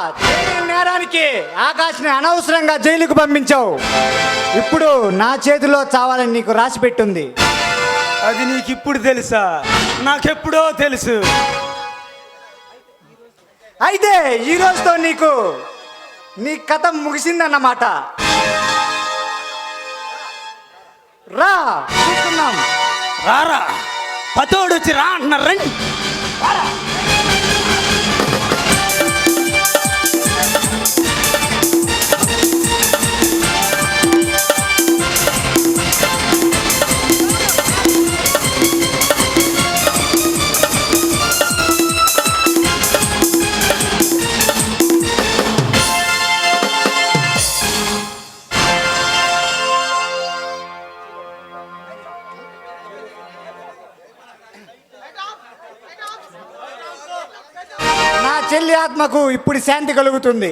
నేరానికి ఆకాష్ని అనవసరంగా జైలుకు పంపించావు. ఇప్పుడు నా చేతిలో చావాలని నీకు రాసి పెట్టుంది. అది నీకు ఇప్పుడు తెలుసా? నాకెప్పుడో తెలుసు. అయితే ఈ రోజుతో నీకు నీ కథ ముగిసిందన్నమాట. రా చూస్తున్నాం. రారా పతోడు వచ్చి రా అంటున్నారు. రండి. నా చెల్లి ఆత్మకు ఇప్పుడు శాంతి కలుగుతుంది.